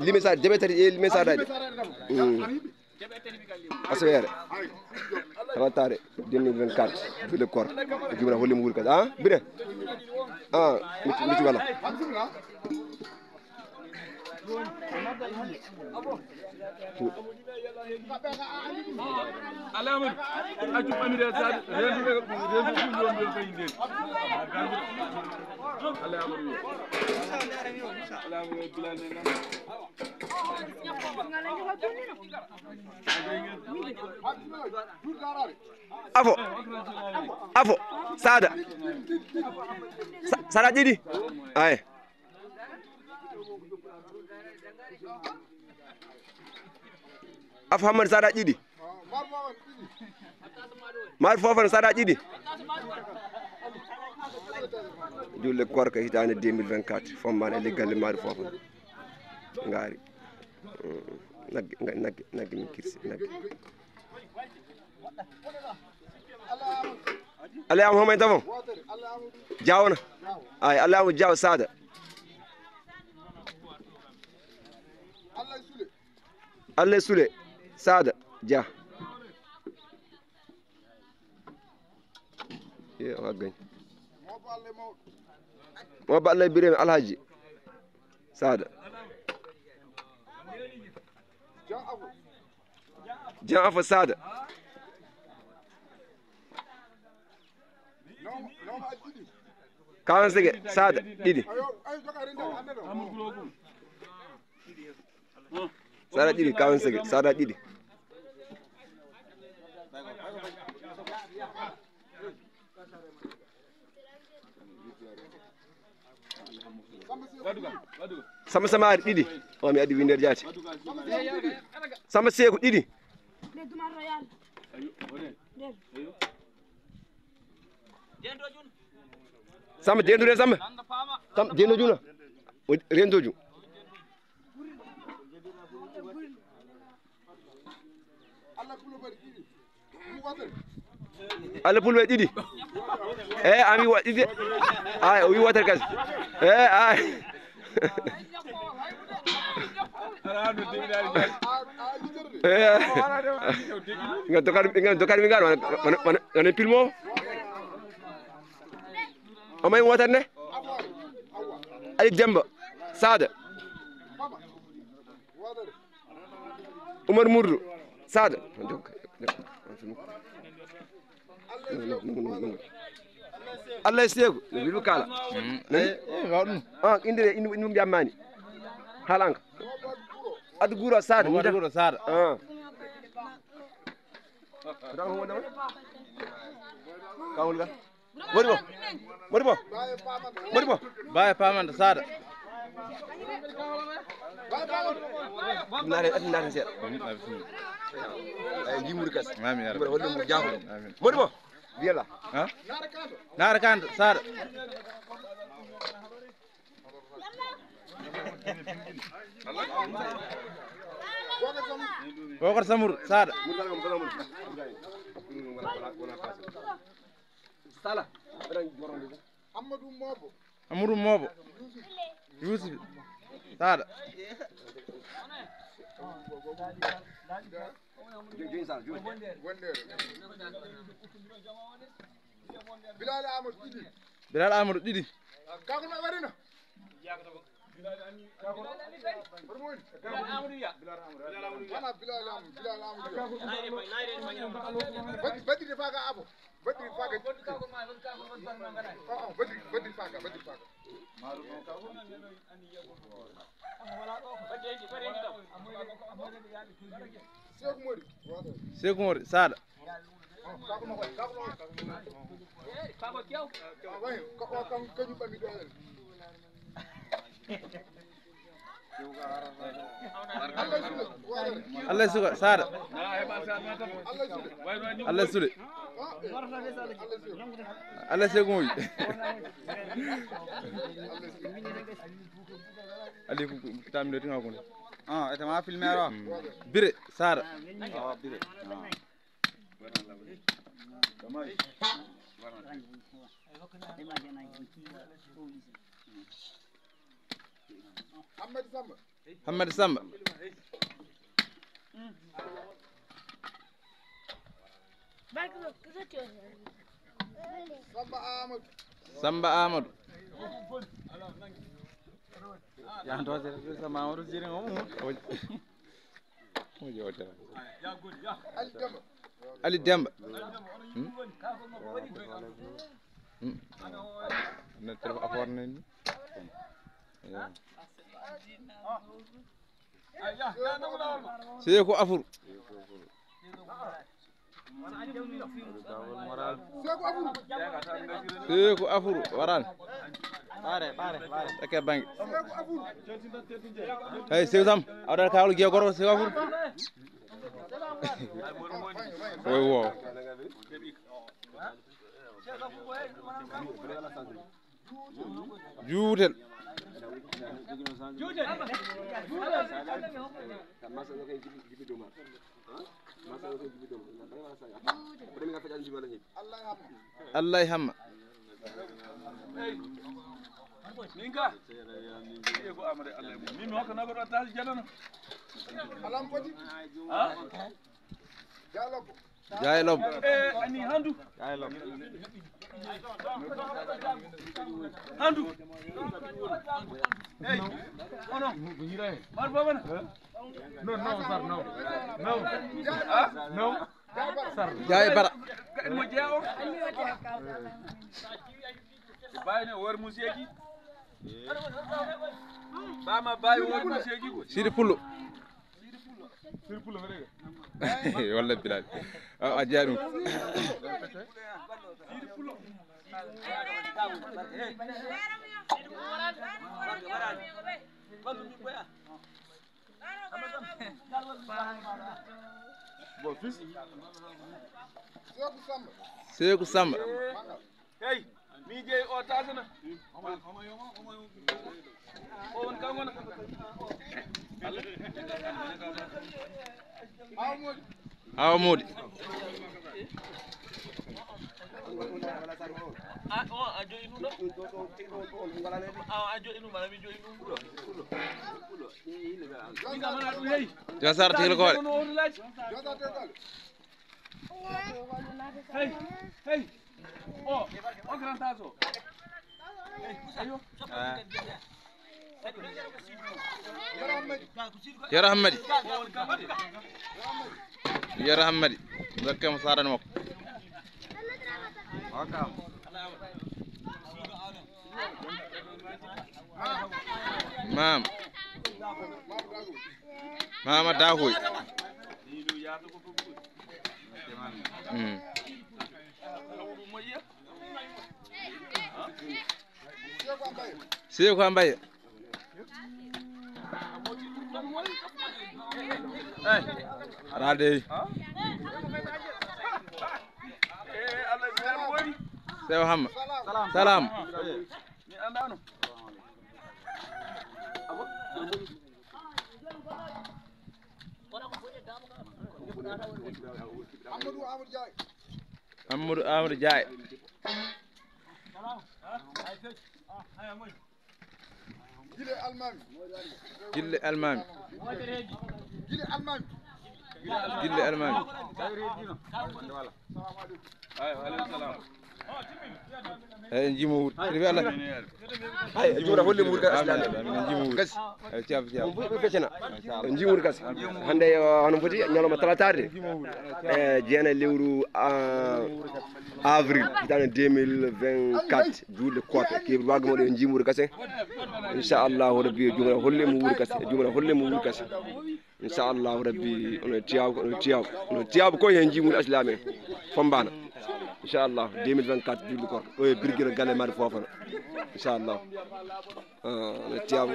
limisade jaɓetati e limisadaji aswere tawattare 2024 juule koor jumna hollimo wuuri kadi bire micci walla alamun aju amire sa rendu kullo mbiyo kay nden alamun bilal ne afo sada ɗiɗi ay afo Hammadou saɗa ɗiɗi maɗa fofana saɗa ɗiɗi julle korka hitande 2024 fommane leggalle maɗa fofana gaari nagge min kirsi nagge Alayamu homay tafo jawna ay Alayamu jaw sada Allah sule sada ja ye wagay mo ba Allah birem alhaji sada jan afo sada kawan sege sada ɗiɗi sada ɗiɗi kawan sege sada ɗiɗi Samba Samari ɗiɗi o mi addi winder jaati Samba Seeku ɗiɗi Samba dendude Samba dendo juna rendoju Allah pulɓe ɗiɗi ami waɗɗide ay o wi wotere kasi ay ngeen dokar mi ngano wana pilmo o may wotere ne Ali Demba Sada Oumar Mourdou Sada Allah Seeku no wiɗu kala indire indi jammani halanka adu guro Sada kawul ga Modibo Baye Pamanda Sada nare seeɗa ay jimuri kas holle mo jafo Modibo wiyala Nara Kanta Sada Bokar Samour Sada Sala Amadou Mobo Yusuf Sada Bilal Amadou ɗiɗi Sekou Mori Sada Allah Suga Sada Allah Sule Allah Sekou Mori Ali kitam de tinga ko eta ma filmer wa Bire Sada Bire Ahmed Samba Hamad Samba Samba Amadou ya ndo sama Amadou jiri ngom mo jota Ali Demba na tero apport nañ Seeko Afur Seeko Afur waran bare take bangi hey Seeko Sam awdal kawlu giya goro Seeko Afur woy wo juutel Allah hamma ninka ko amare Allah min hokka na godo taal janano alam foti ha Jaay lob ani handu jaay lob handu hey ono mar babana no sar no sar jaay bara mo jeewo bayne wor musiki bama bay wor musiki Sidi Pullo walla bilal a jaadum Seeku Samba hey mi jeey o tasana on kangona Awa Modi ajo inu do ajo inu mala mi jo inu do inga mana du hey jasar tigil ko hey o gran tazo ayo Yara Hamadi Yara Hamadi zakka musaran mako Mam Mama Dahoy Seeko Ambaye Arade Sew Hamma Salam ni andano Amadou Jaay Gille Almami ay jimo wut ribe Allah ay jura holle mur ka aslan jimo wut gas ciaf fecena jimur gas hande hono foti nyaloma talatade jeena lewru avril hitande 2024 juulde korte kebri waga moɗo jimur gas inchallah rabbi jumra holle mu wuri gas jumra holle mu wuri gas inchallah rabbi ono tiyaw ko hen jimur aslame fombana inchallah 2024 juulde korte o e birguira galle maɗa fofana inchallah tiyaw